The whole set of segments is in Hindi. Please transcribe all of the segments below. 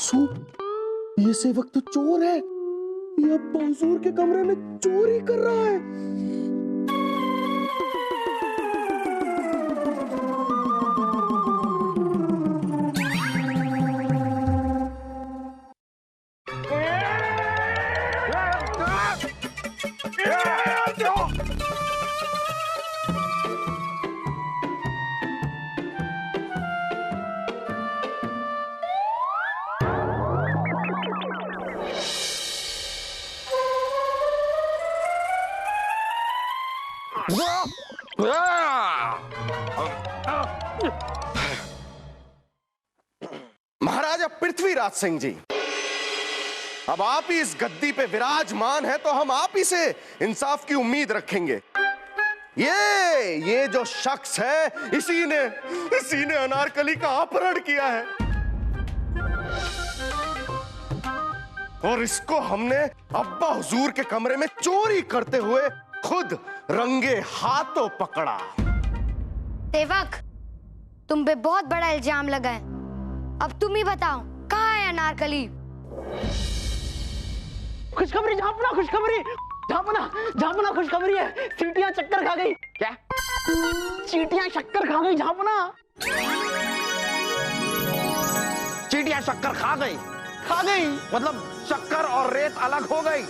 बासु, ये सेवक तो चोर है। ये अब्बा हुजूर के कमरे में चोरी कर रहा है। महाराजा पृथ्वीराज सिंह जी, अब आप ही इस गद्दी पे विराजमान है तो हम आप ही से इंसाफ की उम्मीद रखेंगे। ये जो शख्स है, इसी ने अनारकली का अपहरण किया है और इसको हमने अब्बा हुजूर के कमरे में चोरी करते हुए खुद रंगे हाथों पकड़ा। सेवक, तुम पे बहुत बड़ा इल्जाम लगा है। अब तुम ही बताओ, कहाँ है अनारकली? खुशखबरी झापना, खुशखबरी झापना खुशखबरी है। चींटियां चक्कर खा गई। क्या? चींटियां शक्कर खा गई झापना। चींटियां शक्कर खा गई मतलब शक्कर और रेत अलग हो गई।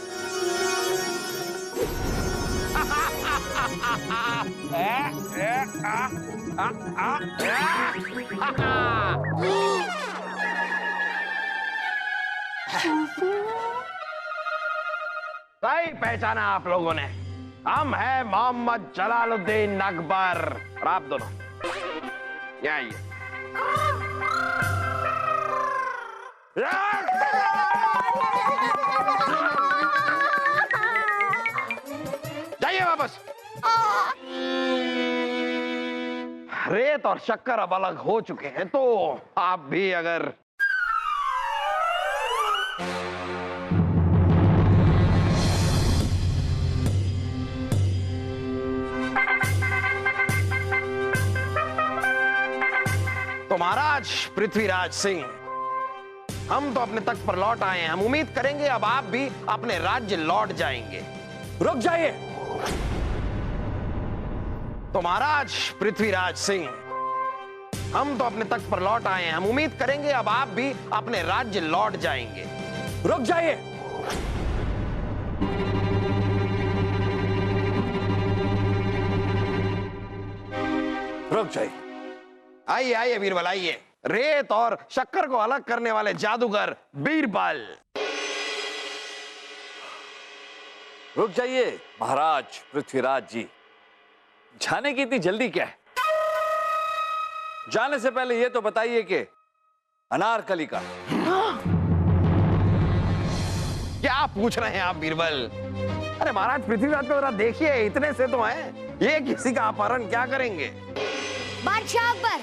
सही पहचाना आप लोगों ने। हम हैं मोहम्मद जलालुद्दीन अकबर और आप दोनों ये आइए। जाइए वापस। रेत और शक्कर अब अलग हो चुके हैं तो आप भी अगर तो महाराज पृथ्वीराज सिंह, हम तो अपने तख्त पर लौट आए हैं। हम उम्मीद करेंगे अब आप भी अपने राज्य लौट जाएंगे। रुक जाइए। तो महाराज पृथ्वीराज सिंह, हम तो अपने तख्त पर लौट आए हैं। हम उम्मीद करेंगे अब आप भी अपने राज्य लौट जाएंगे। रुक जाइए। रुक जाइए। आइए आइए बीरबल आइए। रेत और शक्कर को अलग करने वाले जादूगर बीरबल। रुक जाइए महाराज पृथ्वीराज जी, जाने की इतनी जल्दी क्या है? जाने से पहले यह तो बताइए कि अनारकली का क्या पूछ रहे हैं आप बीरबल? अरे महाराज पृथ्वीराज को जरा देखिए, इतने से तो हैं, ये किसी का अपहरण क्या करेंगे? बादशाह अकबर,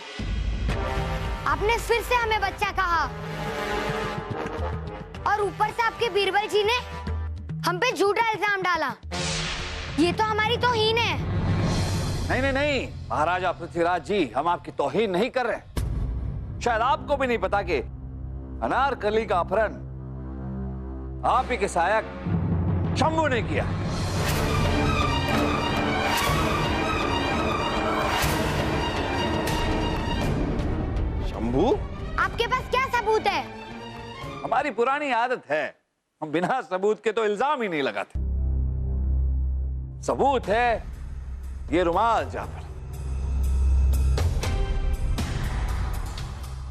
आपने फिर से हमें बच्चा कहा और ऊपर से आपके बीरबल जी ने हम पे झूठा इल्जाम डाला। ये तो हमारी तौहीन है। नहीं महाराजा पृथ्वीराज जी, हम आपकी तौहीन नहीं कर रहे। शायद आपको भी नहीं पता कि अनारकली का अपहरण आप ही के सहायक शंभू ने किया। शंभू? आपके पास क्या सबूत है? हमारी पुरानी आदत है, हम बिना सबूत के तो इल्जाम ही नहीं लगाते। सबूत है ये रुमाल जाफर।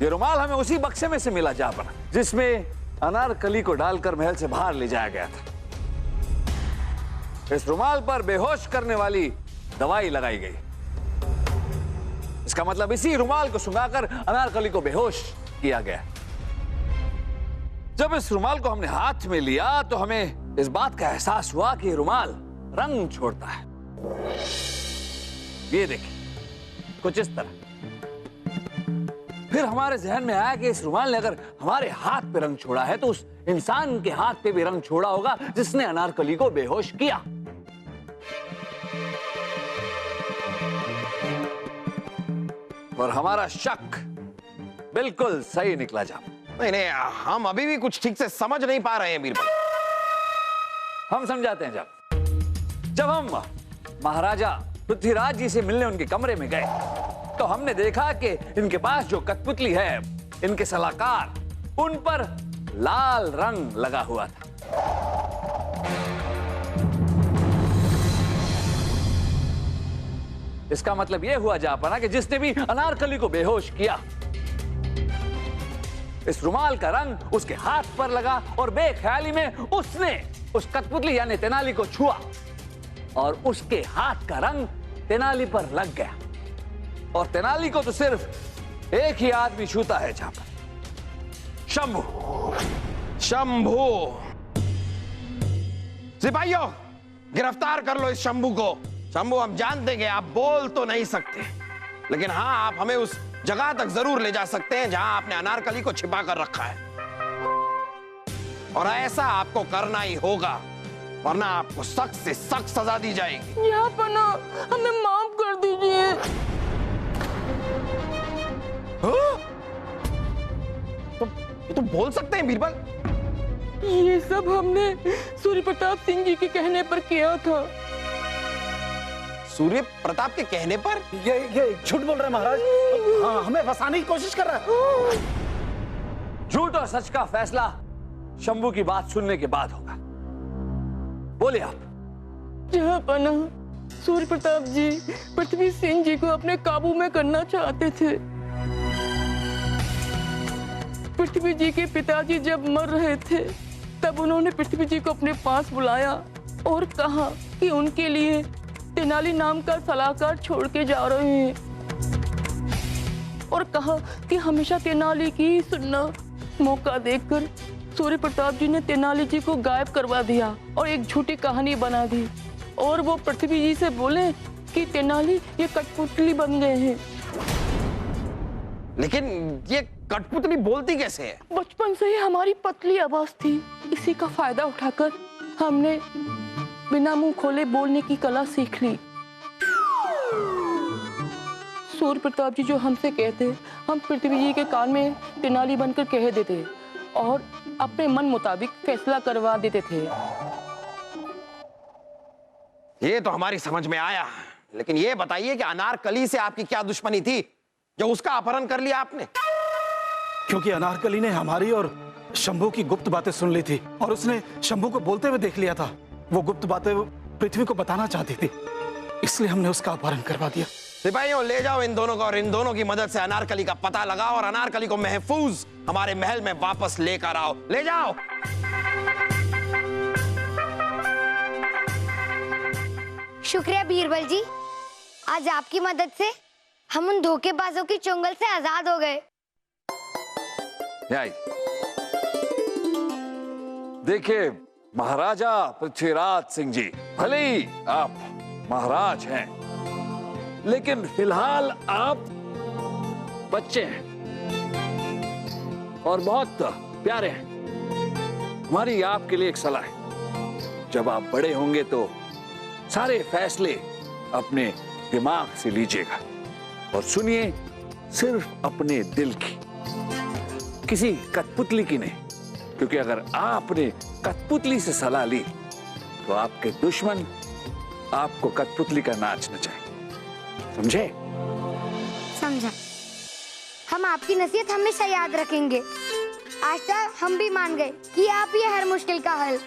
ये रुमाल हमें उसी बक्से में से मिला जाफर, जिसमें अनारकली को डालकर महल से बाहर ले जाया गया था। इस रुमाल पर बेहोश करने वाली दवाई लगाई गई। इसका मतलब इसी रुमाल को सुंघाकर अनारकली को बेहोश किया गया। जब इस रुमाल को हमने हाथ में लिया तो हमें इस बात का एहसास हुआ कि ये रुमाल रंग छोड़ता है। ये देखिए, कुछ इस तरह। फिर हमारे जहन में आया कि इस रुमाल ने अगर हमारे हाथ पे रंग छोड़ा है तो उस इंसान के हाथ पे भी रंग छोड़ा होगा जिसने अनारकली को बेहोश किया। और हमारा शक बिल्कुल सही निकला। जा नहीं नहीं, हम अभी भी कुछ ठीक से समझ नहीं पा रहे हैं बीरबल। हम समझाते हैं। जब हम महाराजा पृथ्वीराज जी से मिलने उनके कमरे में गए तो हमने देखा कि इनके पास जो कठपुतली है, इनके सलाहकार, उन पर लाल रंग लगा हुआ था। इसका मतलब यह हुआ जापाना कि जिसने भी अनारकली को बेहोश किया, इस रुमाल का रंग उसके हाथ पर लगा और बेख्याली में उसने उस कठपुतली यानी तेनाली को छुआ और उसके हाथ का रंग तेनाली पर लग गया। और तेनाली को तो सिर्फ एक ही आदमी छूता है जापान, शंभू। शंभू, सिपाहियों गिरफ्तार कर लो इस शंभू को। शंभू, हम जानते हैं कि आप बोल तो नहीं सकते, लेकिन हाँ, आप हमें उस जगह तक जरूर ले जा सकते हैं जहां आपने अनारकली को छिपा कर रखा है। और ऐसा आपको करना ही होगा, वरना आपको सख्त से सख्त सजा दी जाएगी। यहाँ पर ना, हमें माफ कर दीजिए। हाँ? तो बोल सकते हैं बीरबल? ये सब हमने सूर्य प्रताप सिंह जी के कहने पर किया था। सूर्य प्रताप के कहने पर? ये झूठ बोल रहा है महाराज। हाँ, हमें फंसाने की कोशिश कर रहा है। झूठ और सच का फैसला शंभू की बात सुनने के बाद होगा। बोले आप। जहाँ पना सूर्य प्रताप जी पृथ्वी सिंह जी को अपने काबू में करना चाहते थे। पृथ्वी जी के पिताजी जब मर रहे थे तब उन्होंने पृथ्वी जी को अपने पास बुलाया और कहा कि उनके लिए तेनाली नाम का सलाहकार छोड़ के जा रहे हैं, और कहा कि हमेशा तेनाली की ही सुनना। मौका देखकर सूर्य प्रताप जी ने तेनाली जी को गायब करवा दिया और एक झूठी कहानी बना दी, और वो पृथ्वी जी से बोले कि तेनाली ये कठपुतली बन गए हैं। लेकिन ये कठपुतली बोलती कैसे है? बचपन से ही हमारी पतली आवाज थी, इसी का फायदा उठाकर हमने बिना मुंह खोले बोलने की कला सीख ली। सूर्य प्रताप जी जो हमसे कहते, हम पृथ्वी जी के कान में तेनाली बनकर कह देते और अपने मन मुताबिक फैसला करवा देते थे। ये तो हमारी समझ में आया, लेकिन ये बताइए कि अनारकली से आपकी क्या दुश्मनी थी जो उसका अपहरण कर लिया आपने? क्योंकि अनारकली ने हमारी और शंभू की गुप्त बातें सुन ली थी और उसने शंभू को बोलते हुए देख लिया था। वो गुप्त बातें पृथ्वी को बताना चाहती थी, इसलिए हमने उसका अपहरण करवा दिया। सिपाहियों, ले जाओ इन दोनों को और इन दोनों की मदद से अनारकली का पता लगाओ और अनारकली को महफूज हमारे महल में वापस लेकर आओ। ले जाओ। शुक्रिया बीरबल जी, आज आपकी मदद से हम उन धोखेबाजों की चुंगल से आजाद हो गए। देखिए महाराजा पृथ्वीराज सिंह जी, भले ही आप महाराज हैं, लेकिन फिलहाल आप बच्चे हैं और बहुत प्यारे हैं। हमारी आपके लिए एक सलाह है, जब आप बड़े होंगे तो सारे फैसले अपने दिमाग से लीजिएगा और सुनिए सिर्फ अपने दिल की, किसी कठपुतली की नहीं। क्योंकि अगर आपने कठपुतली से सलाह ली तो आपके दुश्मन आपको कठपुतली का नाच नचाएंगे। समझे? समझा। हम आपकी नसीहत हमेशा याद रखेंगे। आज तक हम भी मान गए कि आप ही हर मुश्किल का हल।